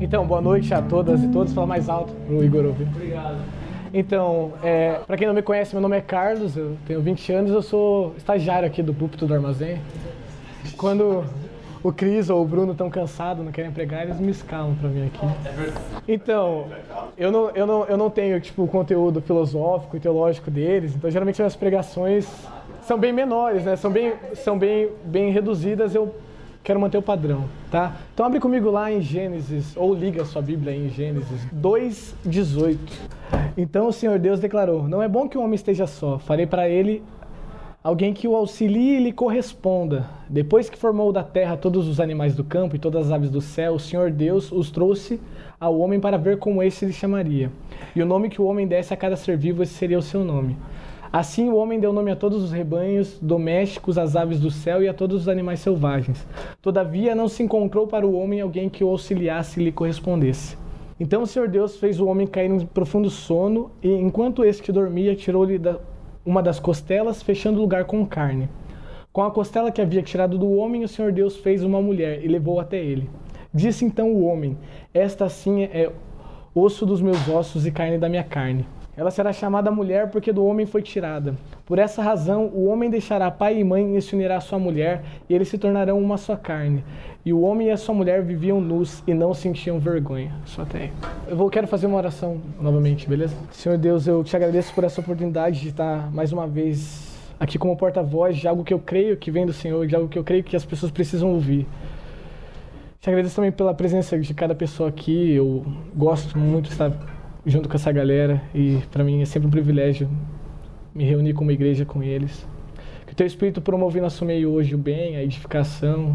Então, boa noite a todas e todos. Fala mais alto pro Igor ouvir. Obrigado. Então, para quem não me conhece, meu nome é Carlos, eu tenho 20 anos, eu sou estagiário aqui do púlpito do armazém. Quando o Cris ou o Bruno estão cansados, não querem pregar, eles me escalam para vir aqui. Então, eu não tenho tipo, o conteúdo filosófico e teológico deles, então geralmente as pregações são bem menores, né? São bem reduzidas, eu quero manter o padrão, tá? Então abre comigo lá em Gênesis, ou liga a sua Bíblia aí em Gênesis 2:18. Então o Senhor Deus declarou: não é bom que o homem esteja só, farei para ele alguém que o auxilie e lhe corresponda. Depois que formou da terra todos os animais do campo e todas as aves do céu, o Senhor Deus os trouxe ao homem para ver como esse lhe chamaria. E o nome que o homem desse a cada ser vivo, esse seria o seu nome. Assim o homem deu nome a todos os rebanhos domésticos, às aves do céu e a todos os animais selvagens. Todavia não se encontrou para o homem alguém que o auxiliasse e lhe correspondesse. Então o Senhor Deus fez o homem cair em profundo sono, e enquanto este dormia, tirou-lhe uma das costelas, fechando o lugar com carne. Com a costela que havia tirado do homem, o Senhor Deus fez uma mulher e levou até ele. Disse então o homem: esta sim é osso dos meus ossos e carne da minha carne. Ela será chamada mulher porque do homem foi tirada. Por essa razão, o homem deixará pai e mãe e se unirá à sua mulher, e eles se tornarão uma só carne. E o homem e a sua mulher viviam nus e não sentiam vergonha. Só até aí. Quero fazer uma oração novamente, beleza? Senhor Deus, eu te agradeço por essa oportunidade de estar mais uma vez aqui como porta-voz de algo que eu creio que vem do Senhor, de algo que eu creio que as pessoas precisam ouvir. Te agradeço também pela presença de cada pessoa aqui. Eu gosto muito de estar junto com essa galera, e para mim é sempre um privilégio me reunir como igreja com eles. Que o teu Espírito promove em nosso meio hoje o bem, a edificação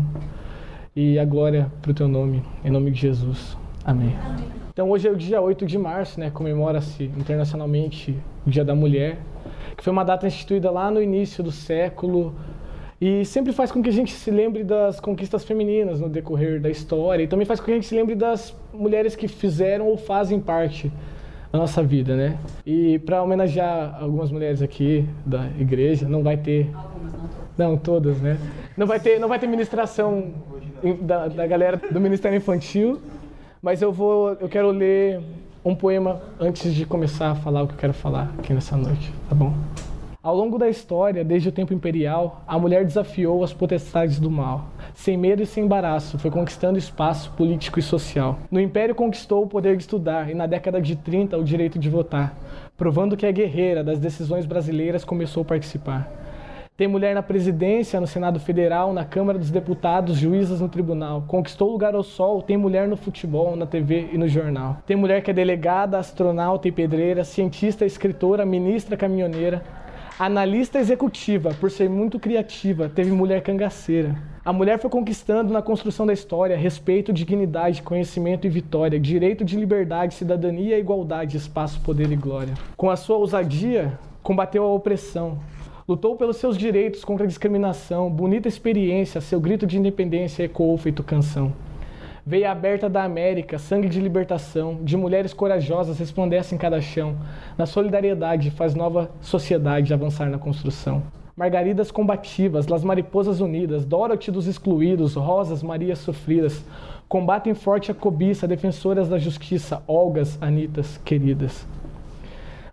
e a glória para o teu nome, em nome de Jesus. Amém. Amém. Então hoje é o dia 8 de março, né? Comemora-se internacionalmente o Dia da Mulher, que foi uma data instituída lá no início do século e sempre faz com que a gente se lembre das conquistas femininas no decorrer da história, e também faz com que a gente se lembre das mulheres que fizeram ou fazem parte da nossa vida, né? E para homenagear algumas mulheres aqui da igreja, não vai ter... Algumas, não todas, né? Não vai ter ministração da galera do Ministério Infantil, mas eu quero ler um poema antes de começar a falar o que eu quero falar aqui nessa noite, tá bom? Ao longo da história, desde o tempo imperial, a mulher desafiou as potestades do mal. Sem medo e sem embaraço, foi conquistando espaço político e social. No Império conquistou o poder de estudar e na década de 30 o direito de votar, provando que a guerreira das decisões brasileiras começou a participar. Tem mulher na presidência, no Senado Federal, na Câmara dos Deputados, juízas no tribunal. Conquistou lugar ao sol, tem mulher no futebol, na TV e no jornal. Tem mulher que é delegada, astronauta e pedreira, cientista, escritora, ministra, caminhoneira. Analista executiva, por ser muito criativa, teve mulher cangaceira. A mulher foi conquistando na construção da história respeito, dignidade, conhecimento e vitória, direito de liberdade, cidadania, igualdade, espaço, poder e glória. Com a sua ousadia, combateu a opressão. Lutou pelos seus direitos contra a discriminação. Bonita experiência, seu grito de independência ecoou feito canção. Veia aberta da América, sangue de libertação, de mulheres corajosas resplandece em cada chão. Na solidariedade faz nova sociedade avançar na construção. Margaridas combativas, las mariposas unidas, Dorothy dos excluídos, rosas, Marias sofridas, combatem forte a cobiça, defensoras da justiça, Olgas, Anitas, queridas.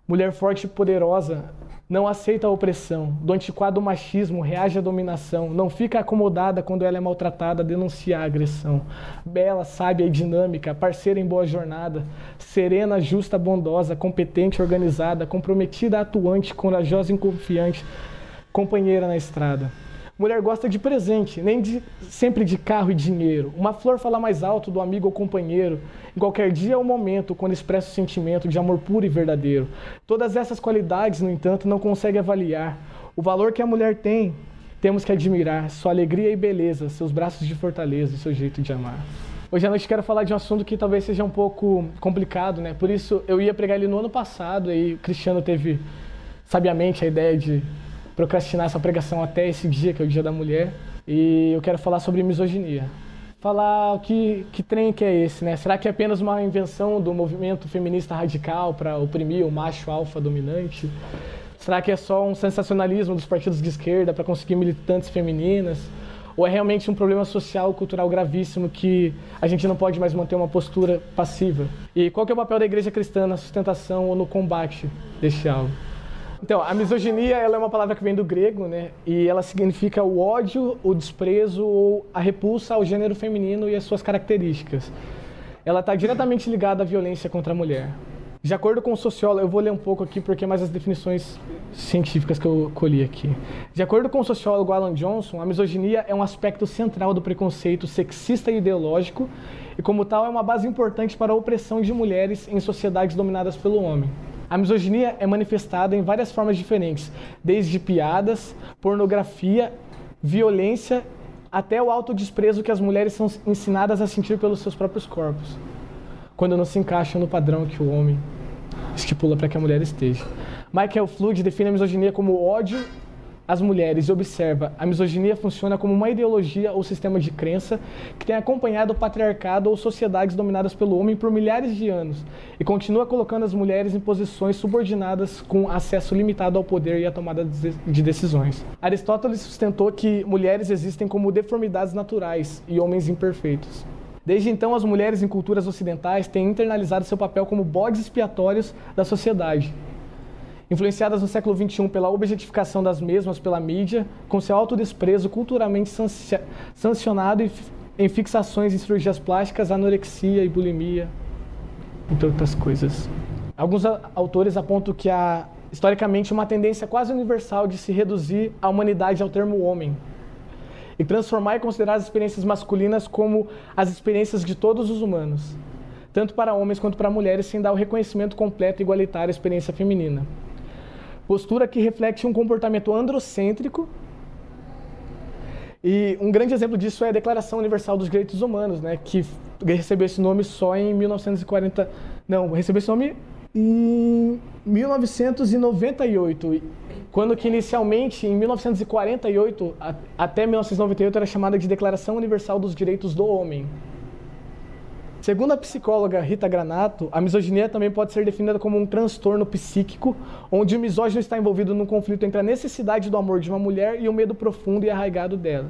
Mulher forte e poderosa, não aceita a opressão, do antiquado machismo reage à dominação, não fica acomodada quando ela é maltratada, denuncia a agressão. Bela, sábia e dinâmica, parceira em boa jornada, serena, justa, bondosa, competente, organizada, comprometida, atuante, corajosa e confiante, companheira na estrada. Mulher gosta de presente, sempre de carro e dinheiro. Uma flor fala mais alto do amigo ou companheiro. Em qualquer dia ou momento, quando expressa o sentimento de amor puro e verdadeiro. Todas essas qualidades, no entanto, não consegue avaliar. O valor que a mulher tem, temos que admirar. Sua alegria e beleza, seus braços de fortaleza e seu jeito de amar. Hoje à noite quero falar de um assunto que talvez seja um pouco complicado, né? Por isso eu ia pregar ele no ano passado, e o Cristiano teve, sabiamente, a ideia de procrastinar essa pregação até esse dia, que é o Dia da Mulher. E eu quero falar sobre misoginia. Falar que trem que é esse, né? Será que é apenas uma invenção do movimento feminista radical para oprimir o macho alfa dominante? Será que é só um sensacionalismo dos partidos de esquerda para conseguir militantes femininas? Ou é realmente um problema social, cultural gravíssimo que a gente não pode mais manter uma postura passiva? E qual que é o papel da igreja cristã na sustentação ou no combate deste algo? Então, a misoginia ela é uma palavra que vem do grego, né? E ela significa o ódio, o desprezo ou a repulsa ao gênero feminino e as suas características. Ela está diretamente ligada à violência contra a mulher. De acordo com o sociólogo, eu vou ler um pouco aqui porque é mais as definições científicas que eu colhi aqui. De acordo com o sociólogo Alan Johnson, a misoginia é um aspecto central do preconceito sexista e ideológico e, como tal, é uma base importante para a opressão de mulheres em sociedades dominadas pelo homem. A misoginia é manifestada em várias formas diferentes, desde piadas, pornografia, violência, até o autodesprezo que as mulheres são ensinadas a sentir pelos seus próprios corpos, quando não se encaixam no padrão que o homem estipula para que a mulher esteja. Michael Flood define a misoginia como ódio às mulheres e observa: a misoginia funciona como uma ideologia ou sistema de crença que tem acompanhado o patriarcado ou sociedades dominadas pelo homem por milhares de anos e continua colocando as mulheres em posições subordinadas com acesso limitado ao poder e à tomada de decisões. Aristóteles sustentou que mulheres existem como deformidades naturais e homens imperfeitos. Desde então, as mulheres em culturas ocidentais têm internalizado seu papel como bodes expiatórios da sociedade, influenciadas no século XXI pela objetificação das mesmas pela mídia, com seu autodesprezo culturalmente sancionado em fixações em cirurgias plásticas, anorexia e bulimia, entre outras coisas. Alguns autores apontam que há, historicamente, uma tendência quase universal de se reduzir a humanidade ao termo homem e transformar e considerar as experiências masculinas como as experiências de todos os humanos, tanto para homens quanto para mulheres, sem dar o reconhecimento completo e igualitário à experiência feminina. Postura que reflete um comportamento androcêntrico, e um grande exemplo disso é a Declaração Universal dos Direitos Humanos, né, que recebeu esse nome só em 1940, não, recebeu esse nome em 1998, quando que inicialmente, em 1948 até 1998, era chamada de Declaração Universal dos Direitos do Homem. Segundo a psicóloga Rita Granato, a misoginia também pode ser definida como um transtorno psíquico, onde o misógino está envolvido num conflito entre a necessidade do amor de uma mulher e o medo profundo e arraigado dela.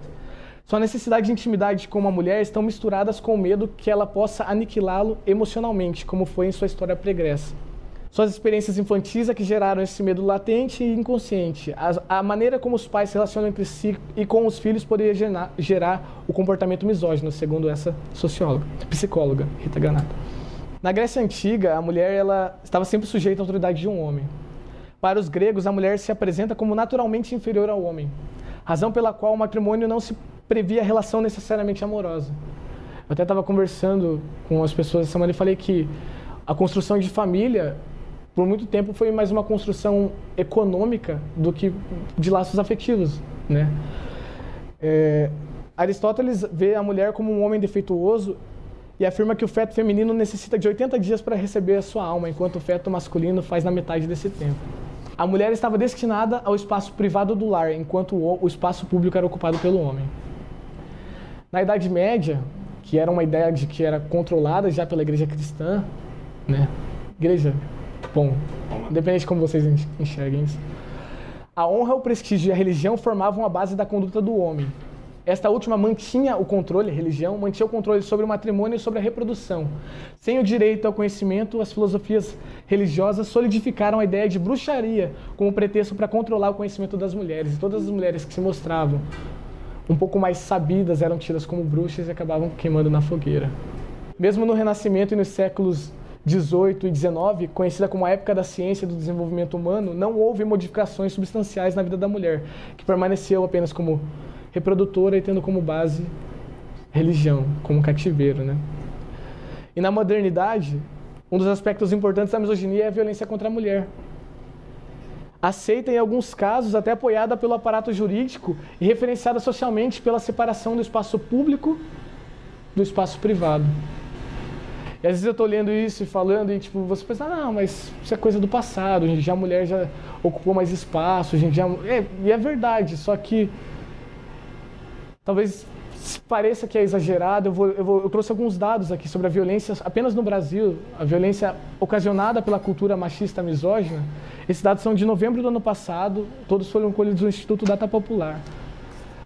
Sua necessidade de intimidade com uma mulher estão misturadas com o medo que ela possa aniquilá-lo emocionalmente, como foi em sua história pregressa. Suas experiências infantis é que geraram esse medo latente e inconsciente. A maneira como os pais se relacionam entre si e com os filhos poderia gerar o comportamento misógino, segundo essa psicóloga, Rita Granato. Na Grécia Antiga, a mulher ela estava sempre sujeita à autoridade de um homem. Para os gregos, a mulher se apresenta como naturalmente inferior ao homem, razão pela qual o matrimônio não se previa relação necessariamente amorosa. Eu até estava conversando com as pessoas essa semana e falei que a construção de família, por muito tempo, foi mais uma construção econômica do que de laços afetivos, né? Aristóteles vê a mulher como um homem defeituoso e afirma que o feto feminino necessita de 80 dias para receber a sua alma, enquanto o feto masculino faz na metade desse tempo. A mulher estava destinada ao espaço privado do lar, enquanto o espaço público era ocupado pelo homem. Na Idade Média, que era uma idade que era controlada já pela igreja cristã, né? Igreja, bom, independente de como vocês enxerguem isso. A honra, o prestígio e a religião formavam a base da conduta do homem. Esta última mantinha o controle, a religião, mantinha o controle sobre o matrimônio e sobre a reprodução. Sem o direito ao conhecimento, as filosofias religiosas solidificaram a ideia de bruxaria como pretexto para controlar o conhecimento das mulheres. E todas as mulheres que se mostravam um pouco mais sabidas eram tidas como bruxas e acabavam queimando na fogueira. Mesmo no Renascimento e nos séculos 18 e 19, conhecida como a época da ciência e do desenvolvimento humano, não houve modificações substanciais na vida da mulher, que permaneceu apenas como reprodutora e tendo como base religião, como cativeiro, né? E na modernidade, um dos aspectos importantes da misoginia é a violência contra a mulher. Aceita em alguns casos, até apoiada pelo aparato jurídico e referenciada socialmente pela separação do espaço público do espaço privado. E às vezes eu estou lendo isso e falando e tipo, você pensa, não, mas isso é coisa do passado, a mulher já ocupou mais espaço, a gente já... E é verdade, só que talvez pareça que é exagerado. Eu trouxe alguns dados aqui sobre a violência, apenas no Brasil, a violência ocasionada pela cultura machista misógina. Esses dados são de novembro do ano passado, todos foram colhidos do Instituto Data Popular.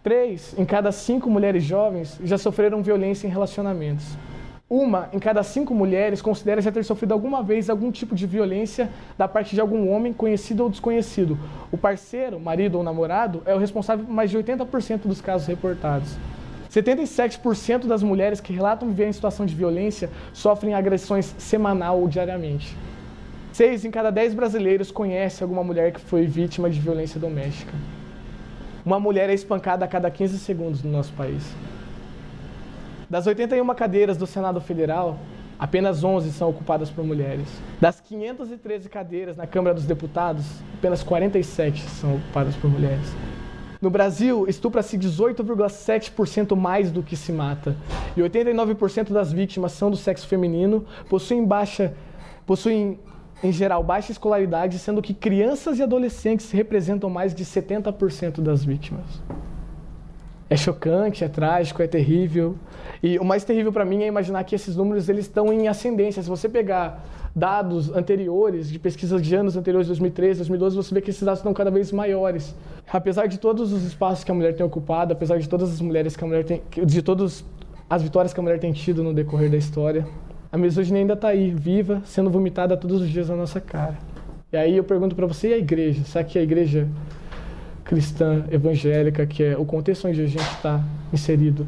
3 em cada 5 mulheres jovens já sofreram violência em relacionamentos. 1 em cada 5 mulheres considera já ter sofrido alguma vez algum tipo de violência da parte de algum homem, conhecido ou desconhecido. O parceiro, marido ou namorado, é o responsável por mais de 80% dos casos reportados. 77% das mulheres que relatam viver em situação de violência sofrem agressões semanal ou diariamente. 6 em cada 10 brasileiros conhece alguma mulher que foi vítima de violência doméstica. Uma mulher é espancada a cada 15 segundos no nosso país. Das 81 cadeiras do Senado Federal, apenas 11 são ocupadas por mulheres. Das 513 cadeiras na Câmara dos Deputados, apenas 47 são ocupadas por mulheres. No Brasil, estupra-se 18,7% mais do que se mata. E 89% das vítimas são do sexo feminino, possuem em geral baixa escolaridade, sendo que crianças e adolescentes representam mais de 70% das vítimas. É chocante, é trágico, é terrível. E o mais terrível para mim é imaginar que esses números eles estão em ascendência. Se você pegar dados anteriores, de pesquisas de anos anteriores, 2013, 2012, você vê que esses dados estão cada vez maiores. Apesar de todos os espaços que a mulher tem ocupado, apesar de todas as mulheres que a mulher tem, de todas as vitórias que a mulher tem tido no decorrer da história, a misoginia ainda está aí, viva, sendo vomitada todos os dias na nossa cara. E aí eu pergunto para você, e a igreja? Será que a igreja cristã, evangélica, que é o contexto onde a gente está inserido,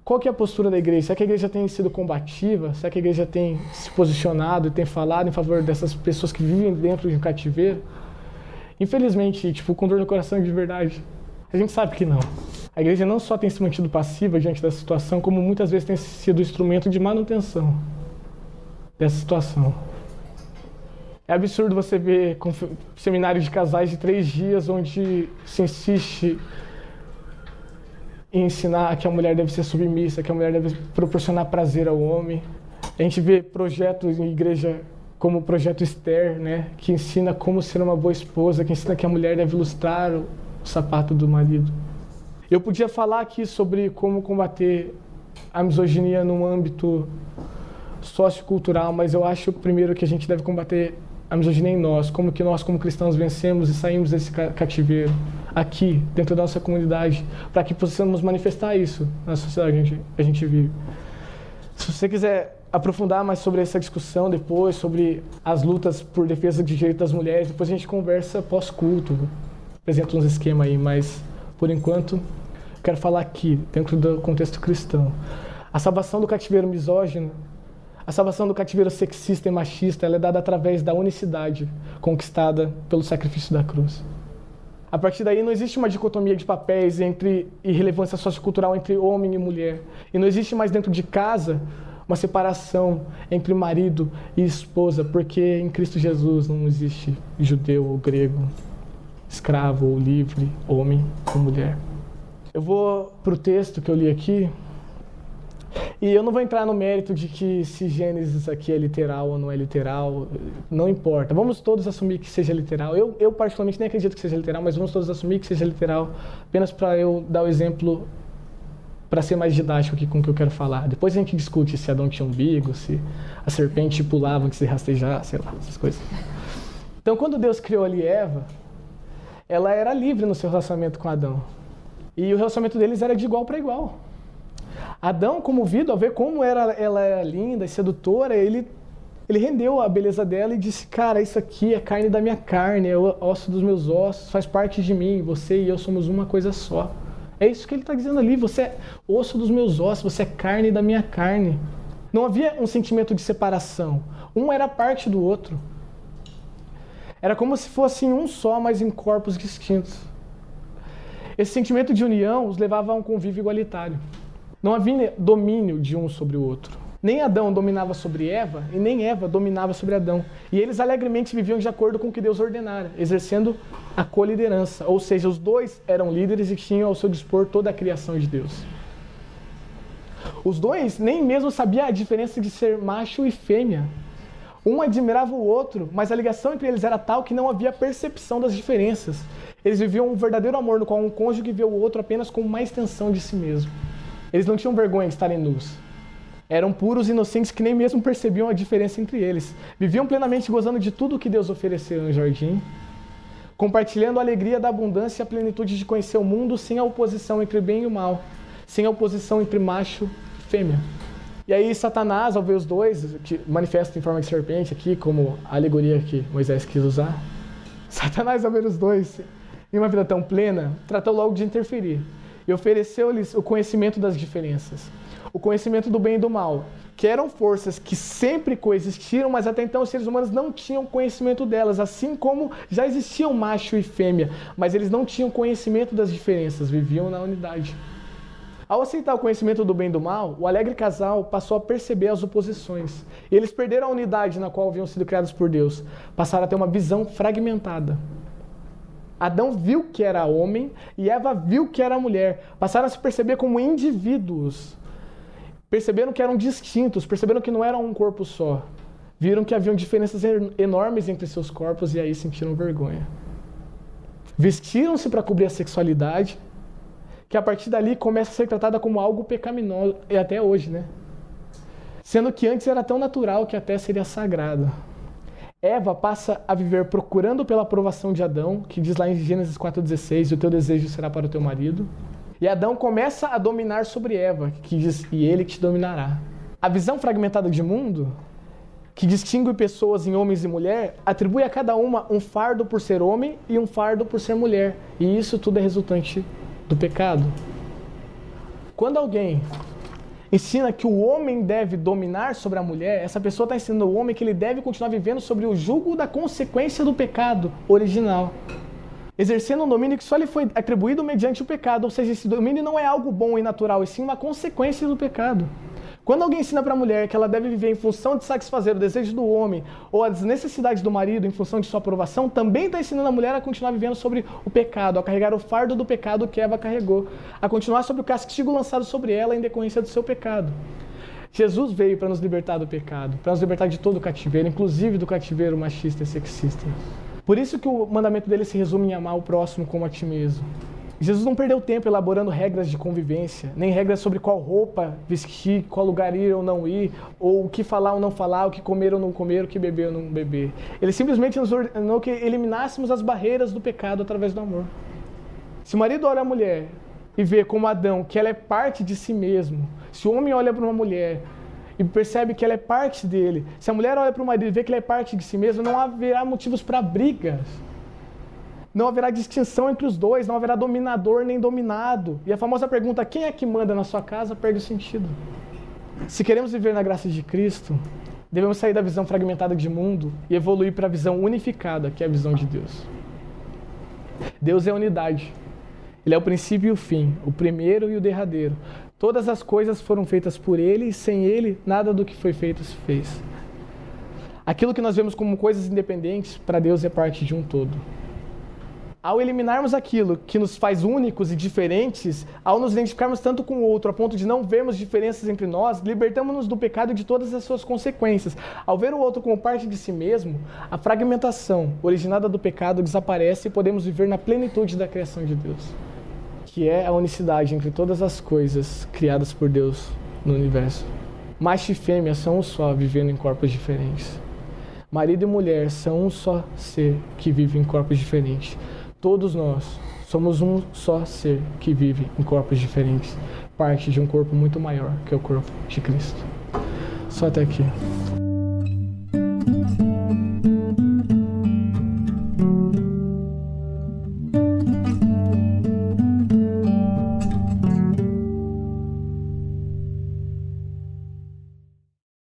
qual que é a postura da igreja? Será que a igreja tem sido combativa? Será que a igreja tem se posicionado e tem falado em favor dessas pessoas que vivem dentro de um cativeiro? Infelizmente, com dor no coração de verdade, a gente sabe que não. A igreja não só tem se mantido passiva diante dessa situação, como muitas vezes tem sido instrumento de manutenção dessa situação. É absurdo você ver seminários de casais de 3 dias onde se insiste em ensinar que a mulher deve ser submissa, que a mulher deve proporcionar prazer ao homem. A gente vê projetos em igreja como o projeto Esther, né, que ensina como ser uma boa esposa, que ensina que a mulher deve lustrar o sapato do marido. Eu podia falar aqui sobre como combater a misoginia num âmbito sociocultural, mas eu acho primeiro que a gente deve combater a misoginia em nós, como que nós como cristãos vencemos e saímos desse cativeiro aqui, dentro da nossa comunidade, para que possamos manifestar isso na sociedade que a gente vive. Se você quiser aprofundar mais sobre essa discussão depois, sobre as lutas por defesa de direitos das mulheres, depois a gente conversa pós-culto, apresenta uns esquemas aí, mas por enquanto eu quero falar aqui, dentro do contexto cristão. A salvação do cativeiro misógino, a salvação do cativeiro sexista e machista, ela é dada através da unicidade conquistada pelo sacrifício da cruz. A partir daí não existe uma dicotomia de papéis e relevância sociocultural entre homem e mulher. E não existe mais dentro de casa uma separação entre marido e esposa, porque em Cristo Jesus não existe judeu ou grego, escravo ou livre, homem ou mulher. Eu vou para o texto que eu li aqui, e eu não vou entrar no mérito de que se Gênesis aqui é literal ou não é literal, não importa. Vamos todos assumir que seja literal. Eu particularmente nem acredito que seja literal, mas vamos todos assumir que seja literal, apenas para eu dar o exemplo, para ser mais didático aqui com o que eu quero falar. Depois a gente discute se Adão tinha umbigo, se a serpente pulava, que se rastejar, sei lá, essas coisas. Então, quando Deus criou ali Eva, ela era livre no seu relacionamento com Adão. E o relacionamento deles era de igual para igual. Adão, comovido ao ver como ela era linda e sedutora, ele rendeu a beleza dela e disse, cara, isso aqui é carne da minha carne, é o osso dos meus ossos, faz parte de mim, você e eu somos uma coisa só. É isso que ele está dizendo ali, você é osso dos meus ossos, você é carne da minha carne. Não havia um sentimento de separação, um era parte do outro. Era como se fossem um só, mas em corpos distintos. Esse sentimento de união os levava a um convívio igualitário. Não havia domínio de um sobre o outro. Nem Adão dominava sobre Eva, e nem Eva dominava sobre Adão. E eles alegremente viviam de acordo com o que Deus ordenara, exercendo a coliderança. Ou seja, os dois eram líderes e tinham ao seu dispor toda a criação de Deus. Os dois nem mesmo sabiam a diferença de ser macho e fêmea. Um admirava o outro, mas a ligação entre eles era tal que não havia percepção das diferenças. Eles viviam um verdadeiro amor no qual um cônjuge vê o outro apenas como uma extensão de si mesmo. Eles não tinham vergonha de estarem nus. Eram puros e inocentes que nem mesmo percebiam a diferença entre eles. Viviam plenamente gozando de tudo o que Deus ofereceu no jardim, compartilhando a alegria da abundância e a plenitude de conhecer o mundo sem a oposição entre bem e o mal, sem a oposição entre macho e fêmea. E aí Satanás, ao ver os dois, que manifesta em forma de serpente aqui, como a alegoria que Moisés quis usar, Satanás, ao ver os dois em uma vida tão plena, tratou logo de interferir e ofereceu-lhes o conhecimento das diferenças, o conhecimento do bem e do mal, que eram forças que sempre coexistiram, mas até então os seres humanos não tinham conhecimento delas, assim como já existiam macho e fêmea, mas eles não tinham conhecimento das diferenças, viviam na unidade. Ao aceitar o conhecimento do bem e do mal, o alegre casal passou a perceber as oposições. E eles perderam a unidade na qual haviam sido criados por Deus. Passaram a ter uma visão fragmentada. Adão viu que era homem e Eva viu que era mulher. Passaram a se perceber como indivíduos. Perceberam que eram distintos, perceberam que não eram um corpo só. Viram que haviam diferenças enormes entre seus corpos e aí sentiram vergonha. Vestiram-se para cobrir a sexualidade, que a partir dali começa a ser tratada como algo pecaminoso, e até hoje, né? Sendo que antes era tão natural que até seria sagrado. Eva passa a viver procurando pela aprovação de Adão, que diz lá em Gênesis 4,16, o teu desejo será para o teu marido. E Adão começa a dominar sobre Eva, que diz, e ele que te dominará. A visão fragmentada de mundo, que distingue pessoas em homens e mulher, atribui a cada uma um fardo por ser homem e um fardo por ser mulher. E isso tudo é resultante do pecado. Quando alguém ensina que o homem deve dominar sobre a mulher, essa pessoa está ensinando o homem que ele deve continuar vivendo sobre o jugo da consequência do pecado original, exercendo um domínio que só lhe foi atribuído mediante o pecado, ou seja, esse domínio não é algo bom e natural, e sim uma consequência do pecado. Quando alguém ensina para a mulher que ela deve viver em função de satisfazer o desejo do homem ou as necessidades do marido em função de sua aprovação, também está ensinando a mulher a continuar vivendo sobre o pecado, a carregar o fardo do pecado que Eva carregou, a continuar sobre o castigo lançado sobre ela em decorrência do seu pecado. Jesus veio para nos libertar do pecado, para nos libertar de todo o cativeiro, inclusive do cativeiro machista e sexista. Por isso que o mandamento dele se resume em amar o próximo como a ti mesmo. Jesus não perdeu tempo elaborando regras de convivência, nem regras sobre qual roupa vestir, qual lugar ir ou não ir, ou o que falar ou não falar, o que comer ou não comer, o que beber ou não beber. Ele simplesmente nos ordenou que eliminássemos as barreiras do pecado através do amor. Se o marido olha a mulher e vê como Adão que ela é parte de si mesmo, se o homem olha para uma mulher e percebe que ela é parte dele, se a mulher olha para o marido e vê que ele é parte de si mesmo, não haverá motivos para brigas. Não haverá distinção entre os dois, não haverá dominador nem dominado. E a famosa pergunta, quem é que manda na sua casa, perde o sentido. Se queremos viver na graça de Cristo, devemos sair da visão fragmentada de mundo e evoluir para a visão unificada, que é a visão de Deus. Deus é a unidade. Ele é o princípio e o fim, o primeiro e o derradeiro. Todas as coisas foram feitas por Ele e sem Ele, nada do que foi feito se fez. Aquilo que nós vemos como coisas independentes, para Deus é parte de um todo. Ao eliminarmos aquilo que nos faz únicos e diferentes, ao nos identificarmos tanto com o outro, a ponto de não vermos diferenças entre nós, libertamos-nos do pecado e de todas as suas consequências. Ao ver o outro como parte de si mesmo, a fragmentação originada do pecado desaparece e podemos viver na plenitude da criação de Deus, que é a unicidade entre todas as coisas criadas por Deus no universo. Macho e fêmea são um só, vivendo em corpos diferentes. Marido e mulher são um só ser que vive em corpos diferentes. Todos nós somos um só ser que vive em corpos diferentes, parte de um corpo muito maior que é o corpo de Cristo. Só até aqui.